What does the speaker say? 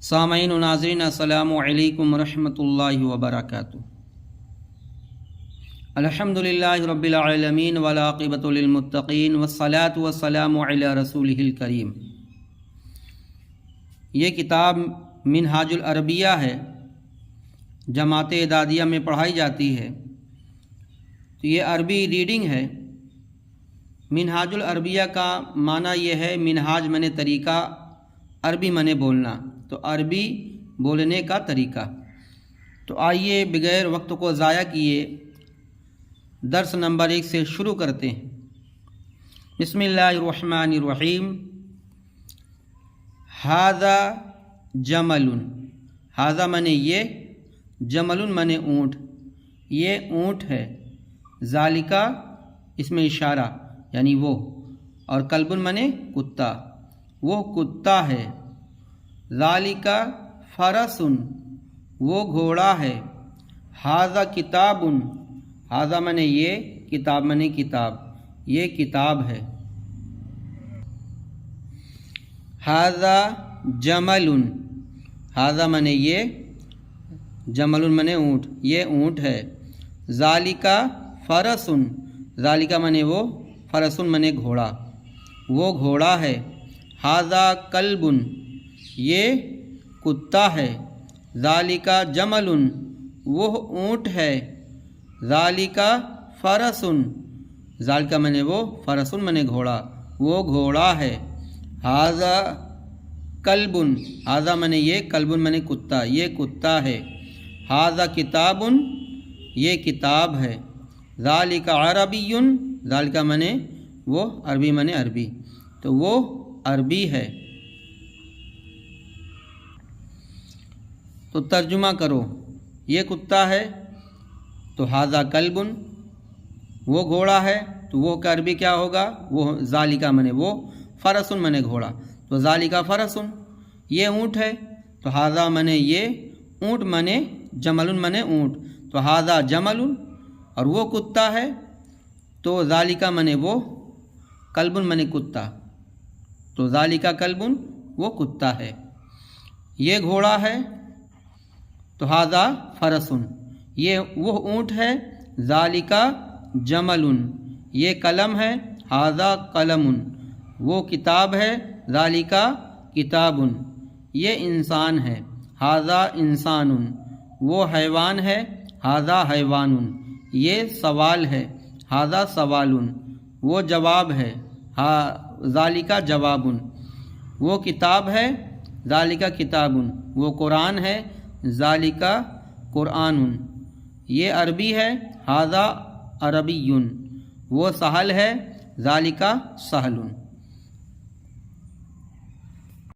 سامعین و ناظرین السلام علیکم ورحمۃ اللہ وبرکاتہ۔ الحمد للہ رب العالمین والعاقبۃ للمتقین والصلاۃ والسلام علی رسولہ الکریم۔ یہ کتاب منہاج العربیہ ہے، جماعت اعدادیہ میں پڑھائی جاتی ہے، تو یہ عربی ریڈنگ ہے۔ منہاج العربیہ کا معنی یہ ہے، منہاج منے طریقہ، عربی منے بولنا، تو عربی بولنے کا طریقہ۔ تو آئیے بغیر وقت کو ضائع کیے درس نمبر 1 سے شروع کرتے ہیں۔ بسم اللہ الرحمن الرحیم۔ ھذا جمل، ھذا منے یہ، جمل منے اونٹ، یہ اونٹ ہے۔ ذالکا اس میں اشارہ یعنی وہ، اور کلب منے کتا، وہ کتا ہے۔ ذالکا فرس، وہ گھوڑا ہے۔ ھذا کتاب، ھذا منے یہ، کتاب منے کتاب، یہ کتاب ہے۔ ھذا جمل، ھذا منے یہ، جمل منے اونٹ، یہ اونٹ ہے۔ ذالکا فرس، ذالکا منے وہ، فرس منے گھوڑا، وہ گھوڑا ہے۔ ھذا کلب، یہ کتا ہے۔ ذالکا جمل، وہ اونٹ ہے۔ ذالکا فرس، ذالکا منے وہ، فرس منے گھوڑا، وہ گھوڑا ہے۔ ھذا کلب، ھذا منے یہ، کلب منے کتا، یہ کتا ہے۔ ھذا کتاب، یہ کتاب ہے۔ ذالکا عربی، ذالکا منے وہ، عربی منے عربی، تو وہ عربی ہے۔ تو ترجمہ کرو، یہ کتا ہے تو ھذا کلب، وہ گھوڑا ہے تو وہ کا عربی کیا ہوگا، وہ ذالکا منے وہ، فرس منے گھوڑا، تو ذالکا فرس۔ یہ اونٹ ہے تو ھذا منے یہ، اونٹ منے جمل منے اونٹ، تو ھذا جمل، اور وہ کتا ہے تو ذالکا منے وہ، کلب منے کتا، تو ذالکا کلب، وہ کتا ہے۔ یہ گھوڑا ہے تو ھذا فرس، یہ وہ اونٹ ہے۔ ذالکا جمل، یہ قلم ہے۔ ھذا قلم، وہ کتاب ہے۔ ذالکا کتاب، یہ انسان ہے۔ ھذا انسان، وہ حیوان ہے۔ ھذا حیوان، یہ سوال ہے۔ ھذا سوال، وہ جواب ہے۔ ذالکا جواب، وہ کتاب ہے۔ ذالکا کتاب، وہ قرآن ہے۔ ذالکا قرآن، یہ عربی ہے۔ ھذا عربی، وہ سہل ہے۔ ذالکا سہل۔